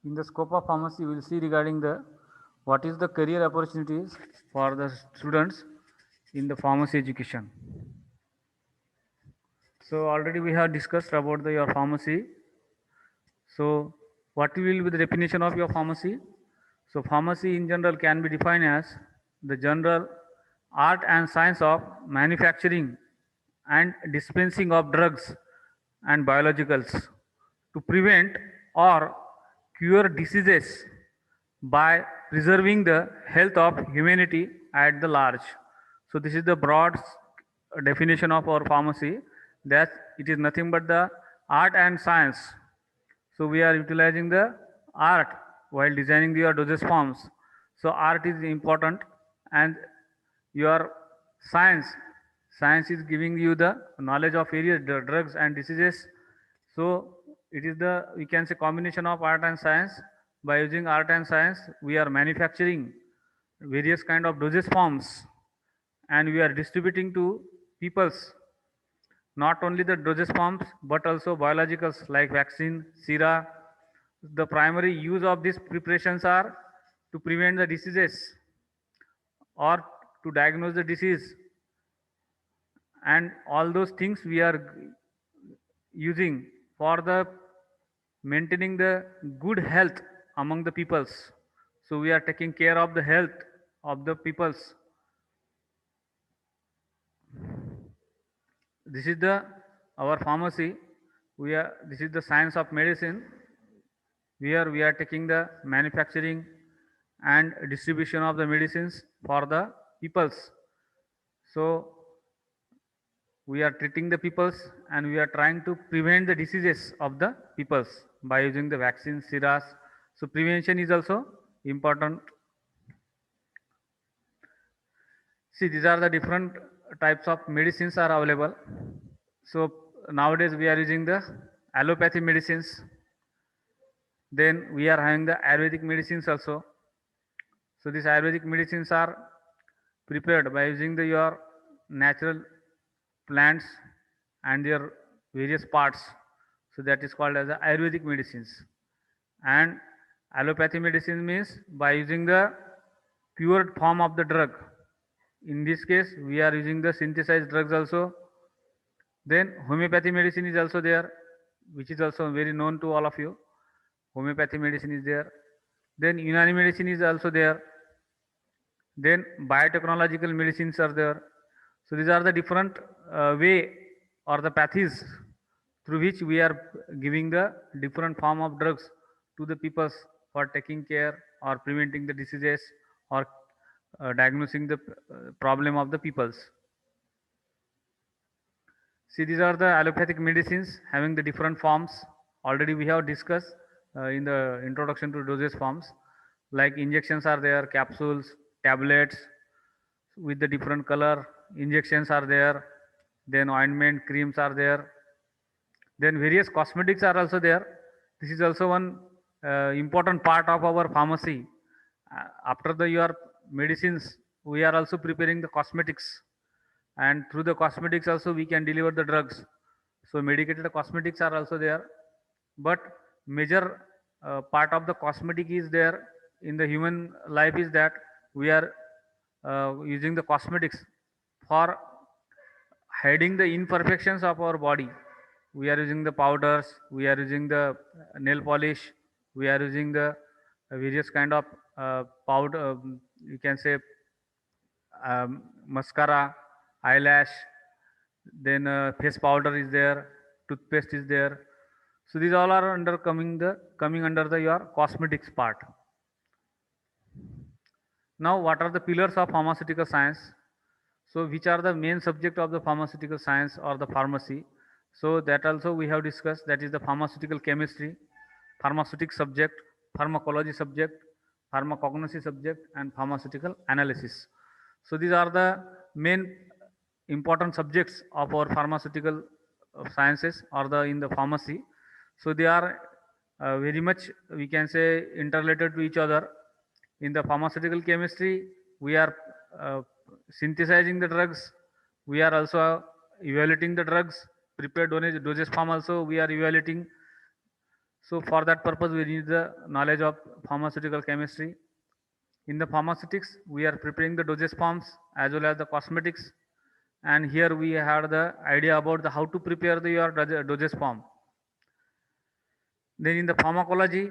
in the scope of pharmacy, we will see regarding the what is the career opportunities for the students in the pharmacy education. So already we have discussed about your pharmacy. So what will be the definition of your pharmacy? So pharmacy in general can be defined as the general art and science of manufacturing and dispensing of drugs and biologicals to prevent or cure diseases by preserving the health of humanity at the large. So this is the broad definition of our pharmacy, that it is nothing but the art and science. So we are utilizing the art while designing your dosage forms. So art is important, and your science, science is giving you the knowledge of various drugs and diseases. So it is the, we can say, combination of art and science. By using art and science, we are manufacturing various kind of dosage forms, and we are distributing to peoples not only the dosage forms but also biologicals like vaccine, sera. The primary use of these preparations are to prevent the diseases or to diagnose the disease, and all those things we are using for the maintaining the good health among the peoples. So we are taking care of the health of the peoples. This is the our pharmacy. We are, this is the science of medicine, where we are taking the manufacturing and distribution of the medicines for the peoples. So we are treating the peoples, and we are trying to prevent the diseases of the peoples by using the vaccines, seras. So prevention is also important. See, these are the different types of medicines are available. So nowadays we are using the allopathy medicines. Then we are having the Ayurvedic medicines also. So these Ayurvedic medicines are prepared by using the your natural plants and their various parts. So that is called as the Ayurvedic medicines. And allopathy medicine means by using the pure form of the drug. In this case, we are using the synthesized drugs also. Then homeopathy medicine is also there, which is also very known to all of you. Homeopathy medicine is there. Then Unani medicine is also there. Then biotechnological medicines are there. So these are the different way or the paths through which we are giving the different form of drugs to the peoples for taking care or preventing the diseases or diagnosing the problem of the peoples. See, these are the allopathic medicines having the different forms. Already we have discussed in the introduction to dosage forms. Like injections are there, capsules, tablets with the different color. Injections are there. Then ointment, creams are there. Then various cosmetics are also there. This is also one important part of our pharmacy. After the your medicines, we are also preparing the cosmetics, and through the cosmetics also we can deliver the drugs. So medicated cosmetics are also there, but major part of the cosmetic is there in the human life is that we are using the cosmetics for hiding the imperfections of our body. We are using the powders, we are using the nail polish, we are using the various kind of powder, you can say mascara, eyelash, then face powder is there, toothpaste is there. So these all are under coming under the your cosmetics part. Now what are the pillars of pharmaceutical science? So which are the main subject of the pharmaceutical science or the pharmacy? So that also we have discussed, that is the pharmaceutical chemistry, pharmaceutical subject, pharmacology subject, pharmacognosy subject, and pharmaceutical analysis. So these are the main important subjects of our pharmaceutical sciences or the in the pharmacy. So they are very much, we can say, interrelated to each other. In the pharmaceutical chemistry, we are synthesizing the drugs. We are also evaluating the drugs. Prepared dosage form also we are evaluating. So for that purpose, we need the knowledge of pharmaceutical chemistry. In the pharmaceutics, we are preparing the dosage forms as well as the cosmetics. And here we had the idea about the how to prepare your dosage form. Then in the pharmacology,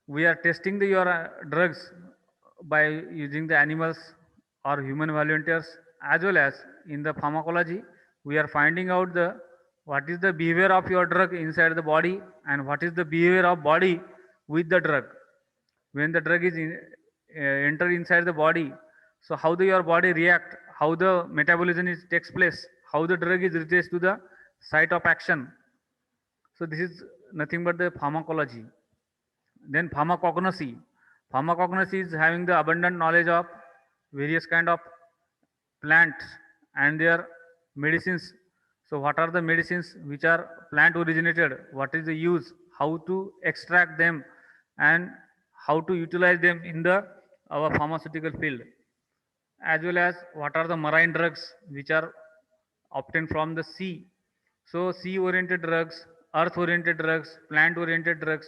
we are testing your drugs by using the animals or human volunteers, as well as in the pharmacology, we are finding out the what is the behavior of your drug inside the body and what is the behavior of body with the drug. When the drug is enter inside the body, so how your body react, how the metabolism takes place, how the drug is reached to the site of action. So this is nothing but the pharmacology. Then pharmacognosy. Pharmacognosy is having the abundant knowledge of various kind of plants and their medicines. So what are the medicines which are plant originated? What is the use? How to extract them and how to utilize them in the our pharmaceutical field, as well as what are the marine drugs which are obtained from the sea. So sea oriented drugs, earth oriented drugs, plant oriented drugs.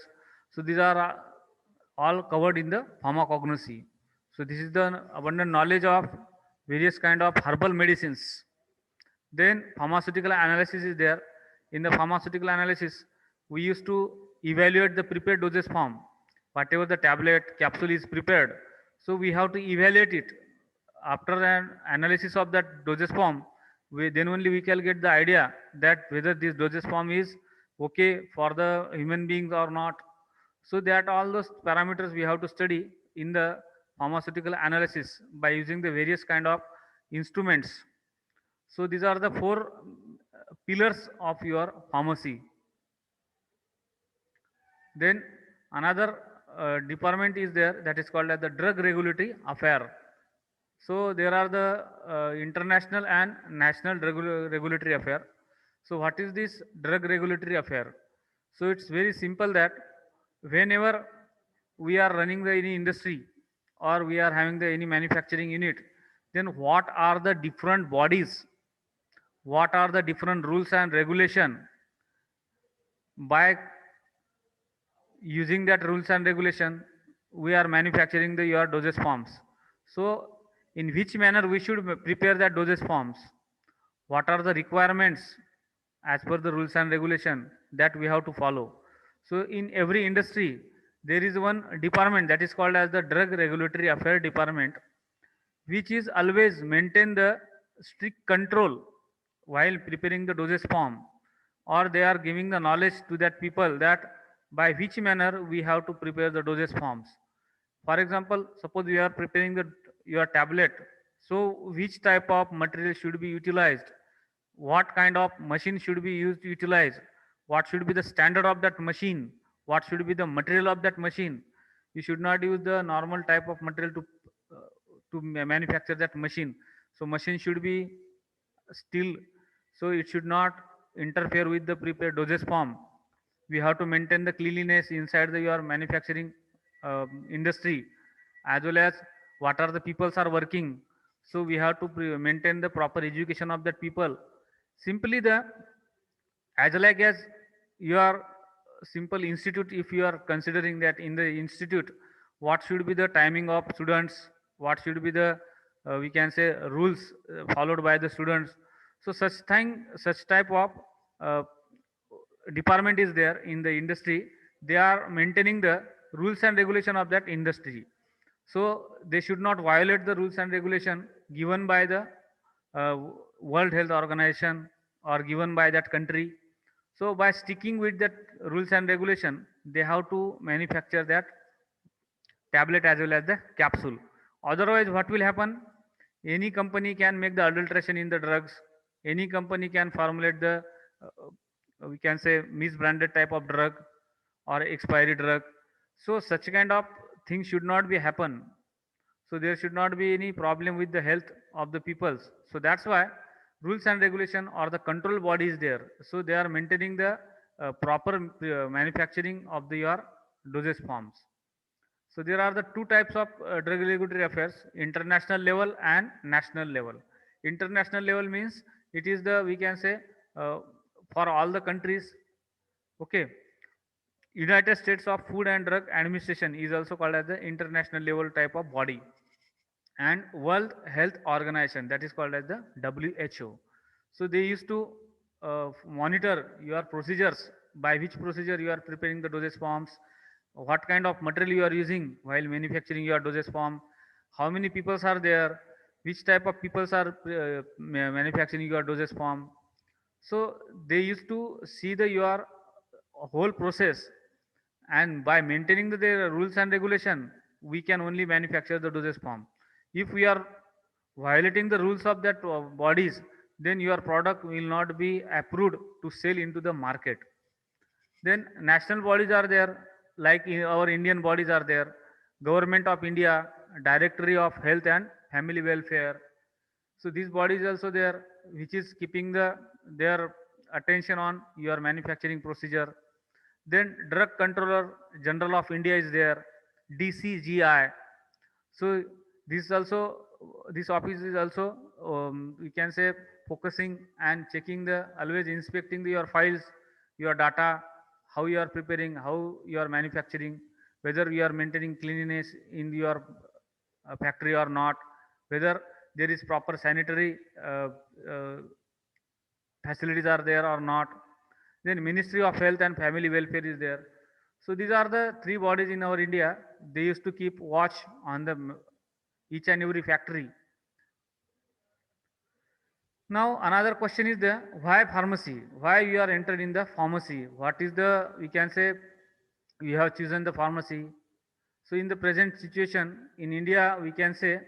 So these are all covered in the pharmacognosy. So this is the abundant knowledge of various kind of herbal medicines. Then pharmaceutical analysis is there. In the pharmaceutical analysis, we used to evaluate the prepared dosage form. Whatever the tablet capsule is prepared, so we have to evaluate it. After an analysis of that dosage form, then only we can get the idea that whether this dosage form is okay for the human beings or not. So that all those parameters we have to study in the pharmaceutical analysis by using the various kind of instruments. So these are the four pillars of your pharmacy. Then another department is there that is called as the drug regulatory affair. So there are the international and national regulatory affair. So what is this drug regulatory affair? So it's very simple that whenever we are running the any industry or we are having the any manufacturing unit, then what are the different bodies, what are the different rules and regulation, by using that rules and regulation we are manufacturing the your dosage forms. So in which manner we should prepare that dosage forms, what are the requirements as per the rules and regulation that we have to follow. So in every industry there is one department that is called as the drug regulatory affair department, which is always maintain the strict control while preparing the dosage form, or they are giving the knowledge to that people that by which manner we have to prepare the dosage forms. For example, suppose we are preparing the your tablet, so which type of material should be utilized, what kind of machine should be used to utilize, what should be the standard of that machine, what should be the material of that machine. You should not use the normal type of material to manufacture that machine. So machine should be still, so it should not interfere with the prepared dosage form. We have to maintain the cleanliness inside your manufacturing industry, as well as what are the peoples are working. So we have to maintain the proper education of that people. Simply the as like as your simple institute, if you are considering that in the institute, what should be the timing of students, what should be the we can say rules followed by the students. So such type of uh, department is there in the industry. They are maintaining the rules and regulation of that industry. So they should not violate the rules and regulation given by the uh, world health organization or given by that country. So by sticking with that rules and regulation, they have to manufacture that tablet as well as the capsule. Otherwise, what will happen? Any company can make the adulteration in the drugs. Any company can formulate the we can say misbranded type of drug or expiry drug. So such kind of things should not be happen. So there should not be any problem with the health of the peoples. So that's why rules and regulation or the control body is there. So they are maintaining the proper manufacturing of the your dosage forms. So there are the two types of drug regulatory affairs: international level and national level. International level means it is the we can say uh, for all the countries. Okay, United States of Food and Drug Administration is also called as the international level type of body, and World Health Organization, that is called as the WHO. So they used to monitor your procedures, by which procedure you are preparing the dosage forms, what kind of material you are using while manufacturing your dosage form, how many peoples are there, which type of peoples are manufacturing your dosage form. So they used to see the your whole process, and by maintaining their rules and regulation, we can only manufacture the dosage form. If we are violating the rules of that bodies, then your product will not be approved to sell into the market. Then national bodies are there, like our Indian bodies are there: Government of India, Directory of Health and Family Welfare. So these bodies also there, which is keeping their attention on your manufacturing procedure. Then Drug Controller General of India is there, DCGI. So this also, this office is also, we can say, focusing and checking the, always inspecting your files, your data, how you are preparing, how you are manufacturing, whether you are maintaining cleanliness in your factory or not, whether there is proper sanitary facilities are there or not. Then Ministry of Health and Family Welfare is there. So these are the three bodies in our India. They used to keep watch on the each and every factory. Now another question is the why pharmacy? Why you are entered in the pharmacy? What is the, we can say, we have chosen the pharmacy. So in the present situation in India, we can say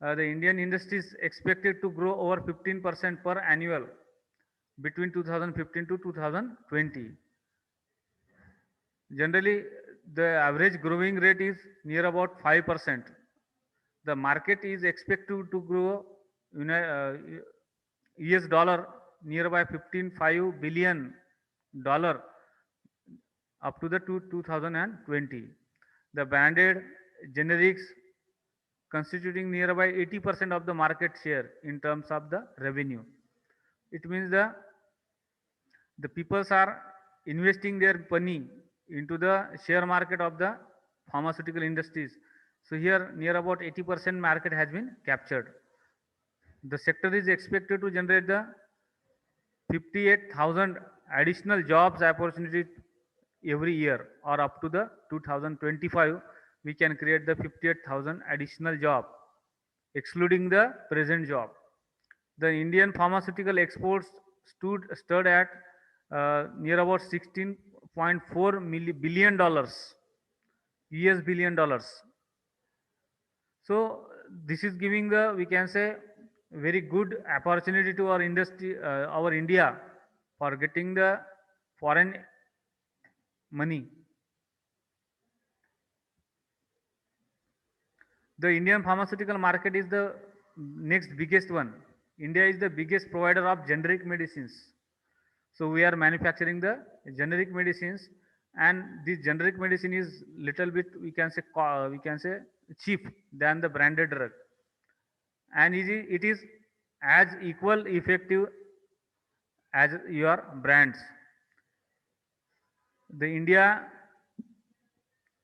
the Indian industry is expected to grow over 15% per annual between 2015 to 2020. Generally, the average growing rate is near about 5%. The market is expected to grow US dollar nearby 15.5 billion dollar up to the 2020. The branded generics constituting nearby 80% of the market share in terms of the revenue. It means the peoples are investing their money into the share market of the pharmaceutical industries. So here near about 80% market has been captured. The sector is expected to generate the 58,000 additional jobs opportunity every year, or up to the 2025 we can create the 58,000 additional job, excluding the present job. The Indian pharmaceutical exports stood at near about 16.4 billion dollars, US billion dollars. So this is giving the, we can say, very good opportunity to our industry, our India, for getting the foreign money. The Indian pharmaceutical market is the next biggest one. India is the biggest provider of generic medicines. So we are manufacturing the generic medicines, and this generic medicine is little bit, we can say, cheap than the branded drug, and it is as equal effective as your brands. The India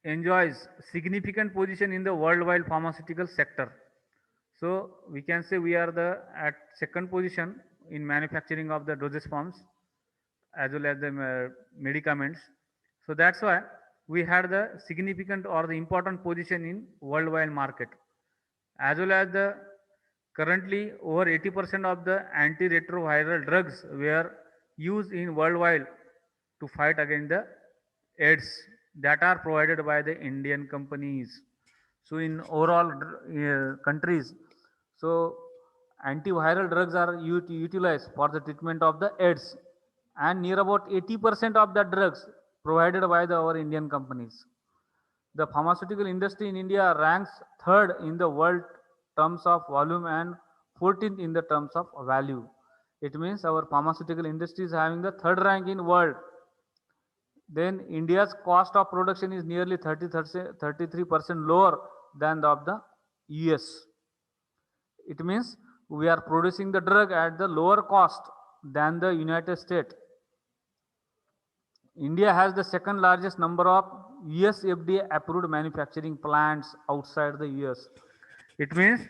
enjoys significant position in the worldwide pharmaceutical sector. So we can say we are the at second position in manufacturing of the dosage forms as well as the medicaments. So that's why we had the significant or the important position in worldwide market, as well as the currently over 80% of the antiretroviral drugs were used in worldwide to fight against the AIDS, that are provided by the Indian companies. So in overall countries, so antiviral drugs are utilized for the treatment of the AIDS, and near about 80% of the drugs provided by our Indian companies. The pharmaceutical industry in India ranks third in the world terms of volume and 14th in the terms of value. It means our pharmaceutical industry is having the third rank in world. Then India's cost of production is nearly 33% lower than the of the US. It means we are producing the drug at the lower cost than the United States. India has the second largest number of US FDA approved manufacturing plants outside the US. It means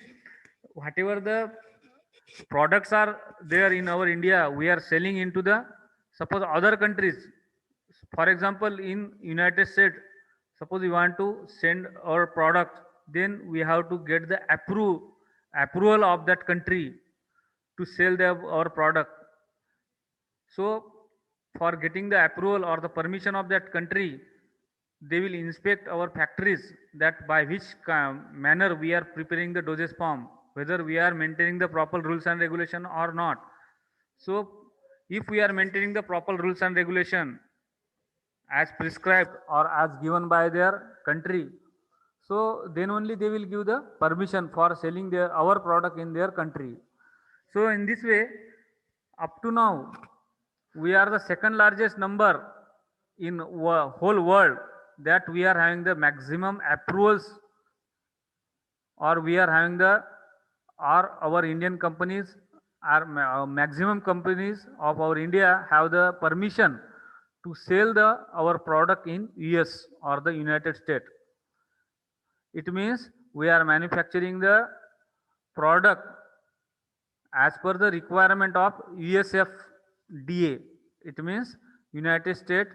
whatever the products are there in our India, we are selling into the suppose other countries. For example, in United States, suppose we want to send our product, then we have to get the approval of that country to sell our product. So, for getting the approval or the permission of that country, they will inspect our factories that by which manner we are preparing the dosage form, whether we are maintaining the proper rules and regulation or not. So, if we are maintaining the proper rules and regulation as prescribed or as given by their country, so then only they will give the permission for selling our product in their country. So in this way, up to now, we are the second largest number in whole world that we are having the maximum approvals, or we are having the, or our Indian companies are maximum companies of our India have the permission to sell our product in US or the United States. It means we are manufacturing the product as per the requirement of USFDA. It means United States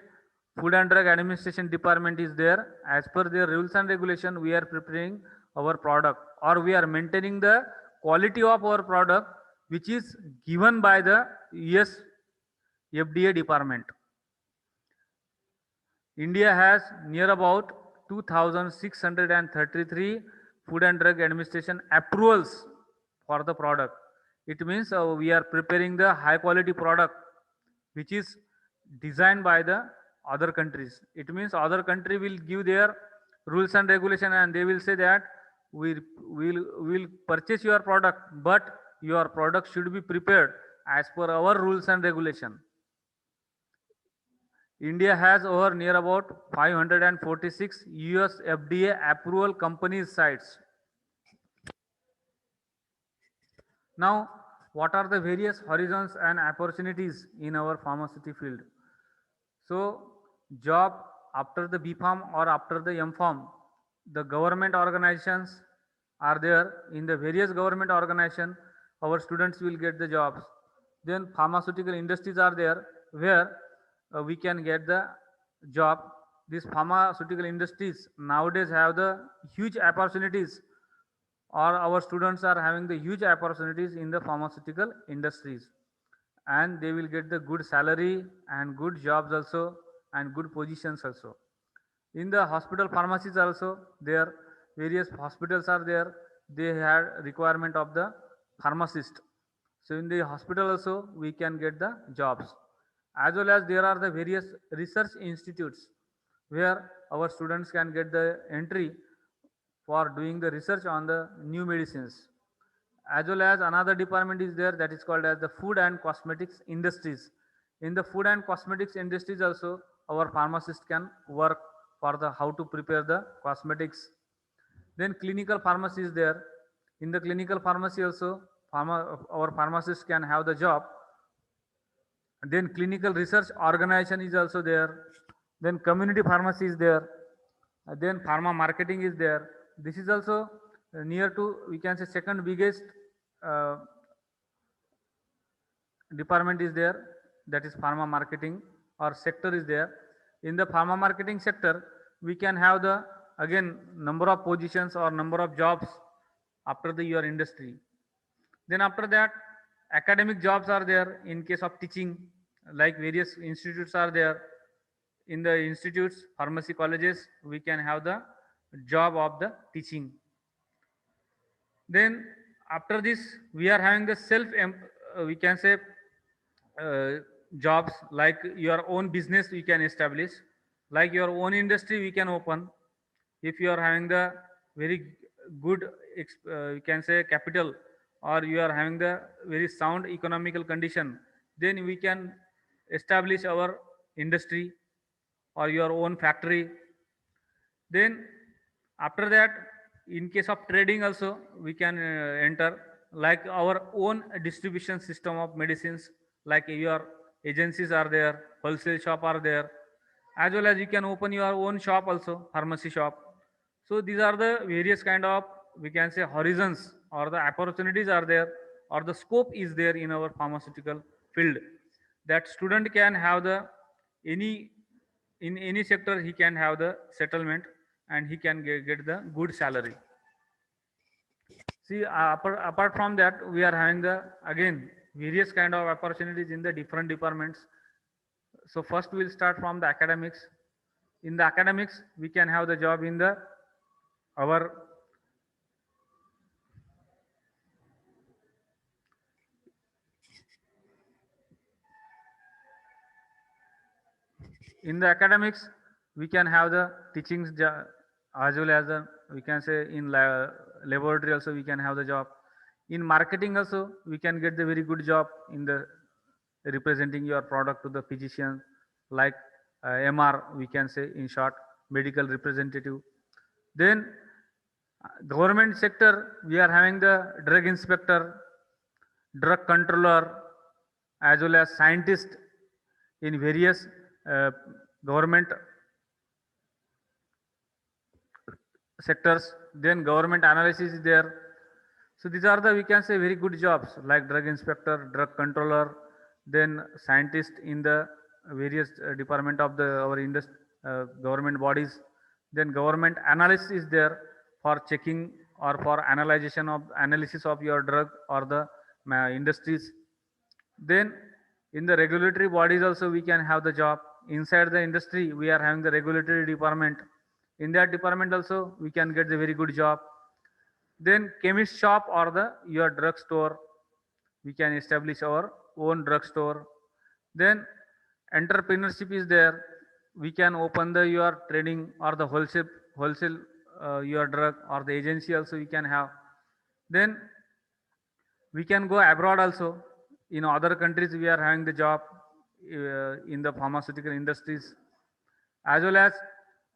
Food and Drug Administration Department is there. As per their rules and regulation, we are preparing our product, or we are maintaining the quality of our product, which is given by the US FDA department. India has near about 2,633 Food and Drug Administration approvals for the product. It means we are preparing the high quality product which is designed by the other countries. It means other country will give their rules and regulation, and they will say that we will purchase your product, but your product should be prepared as per our rules and regulation. India has over near about 546 US FDA approval companies sites. Now, what are the various horizons and opportunities in our pharmaceutical field? So, job after the B Pharm or after the M Pharm, the government organizations are there. In the various government organization, our students will get the jobs. Then pharmaceutical industries are there, where we can get the job. These pharmaceutical industries nowadays have the huge opportunities, or our students are having the huge opportunities in the pharmaceutical industries, and they will get the good salary and good jobs also, and good positions also. In the hospital pharmacies also, there various hospitals are there, they have requirement of the pharmacist. So in the hospital also we can get the jobs, as well as there are the various research institutes where our students can get the entry for doing the research on the new medicines. As well as another department is there, that is called as the food and cosmetics industries. In the food and cosmetics industries also, our pharmacist can work for the how to prepare the cosmetics. Then clinical pharmacy is there. In the clinical pharmacy also, our pharmacist can have the job. Then clinical research organization is also there. Then community pharmacy is there. Then pharma marketing is there. This is also near to, we can say, second biggest uh, department is there, that is pharma marketing or sector is there. In the pharma marketing sector, we can have the again number of positions or number of jobs after your industry. Then after that, academic jobs are there in case of teaching, like various institutes are there. In the institutes, pharmacy colleges, we can have the job of the teaching. Then after this, we are having the we can say uh, jobs, like your own business we can establish, like your own industry we can open. If you are having the very good you can say capital, or you are having the very sound economical condition, then we can establish our industry or your own factory. Then after that, in case of trading also, we can enter, like our own distribution system of medicines, like your agencies are there, wholesale shop are there. as well as you can open your own shop also, pharmacy shop. So these are the various kind of, we can say, horizons or the opportunities are there, or the scope is there in our pharmaceutical field, that student can have the any, in any sector he can have the settlement, and he can get the good salary. See, apart from that, we are having the again various kind of opportunities in the different departments. So first we'll start from the academics. In the academics, we can have the job in the our, in the academics we can have the teachings as well as the, we can say, in laboratory also we can have the job. In marketing also we can get the very good job in the representing your product to the physician, like MR, we can say, in short, medical representative. Then government sector, we are having the drug inspector, drug controller, as well as scientist in various uh, government sectors. Then government analysis is there. So these are the, we can say, very good jobs, like drug inspector, drug controller, then scientist in the various department of the our government bodies. Then government analyst is there for checking or for analysis of your drug or the industries. Then in the regulatory bodies also we can have the job. Inside the industry we are having the regulatory department. In that department also we can get the very good job. Then chemist shop or the your drug store, we can establish our own drug store. Then entrepreneurship is there. We can open the your trading or the wholesale your drug or the agency also we can have. Then we can go abroad also. In other countries we are having the job in the pharmaceutical industries, as well as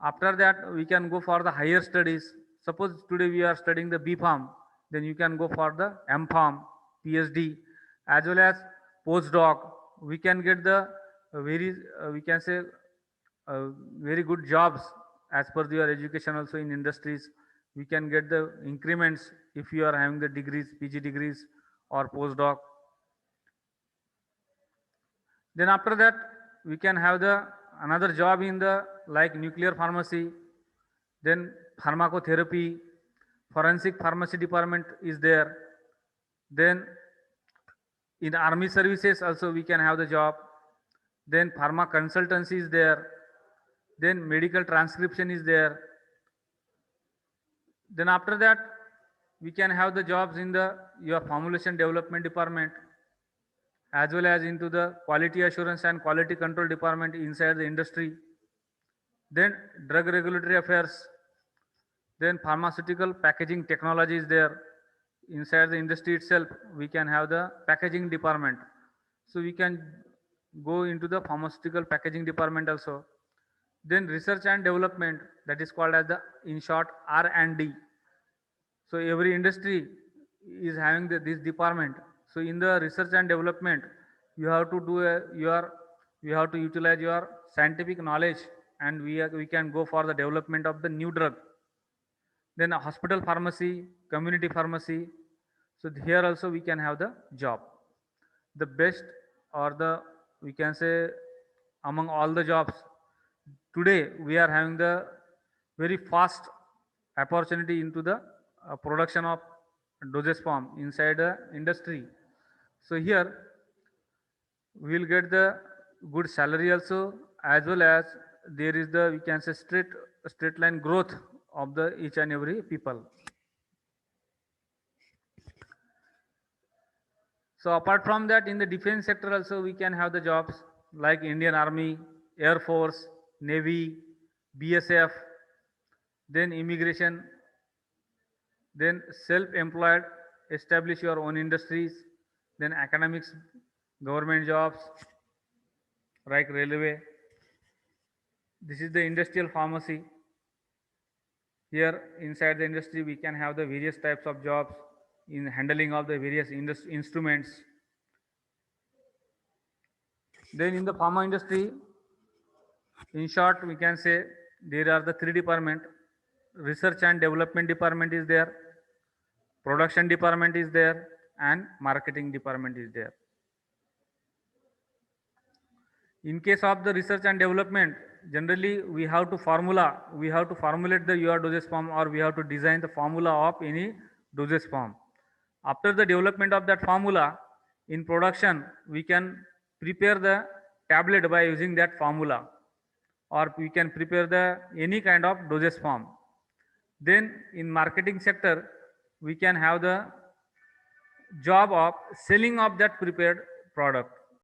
after that we can go for the higher studies. Suppose today we are studying the B Pharm, then you can go for the M Pharm, PhD, as well as postdoc. We can get the very we can say uh, very good jobs as per your education also in industries. We can get the increments if you are having the degrees, PG degrees or postdoc. Then after that, we can have the another job in the like nuclear pharmacy, then pharmacotherapy, forensic pharmacy department is there. Then in army services also we can have the job. Then pharma consultancy is there. Then medical transcription is there. Then after that, we can have the jobs in the your formulation development department, as well as into the quality assurance and quality control department inside the industry. Then drug regulatory affairs, then pharmaceutical packaging technology is there. Inside the industry itself, we can have the packaging department. So we can go into the pharmaceutical packaging department also. Then research and development, that is called as the, in short, R&D. So every industry is having this department. So in the research and development, you have to do you have to utilize your scientific knowledge, and we can go for the development of the new drug. Then a hospital pharmacy, community pharmacy. So here also we can have the job. The best, or the, we can say, among all the jobs, today we are having the very fast opportunity into the production of dosage form inside the industry. So here we will get the good salary also, as well as there is the, we can say, straight line growth of the each and every people. So apart from that, in the defense sector also we can have the jobs like Indian Army, Air Force, Navy, BSF, then immigration, then self-employed, establish your own industries, then academics, government jobs like railway. This is the industrial pharmacy. Here inside the industry we can have the various types of jobs in handling of the various instruments. Then in the pharma industry, In short, we can say there are the three departments. Research and development department is there, production department is there, and marketing department is there. In case of the research and development, generally we have to formulate the UR dosage form, or we have to design the formula of any dosage form. After the development of that formula, in production, we can prepare the tablet by using that formula, or we can prepare the any kind of dosage form. Then in marketing sector, we can have the job of selling of that prepared product.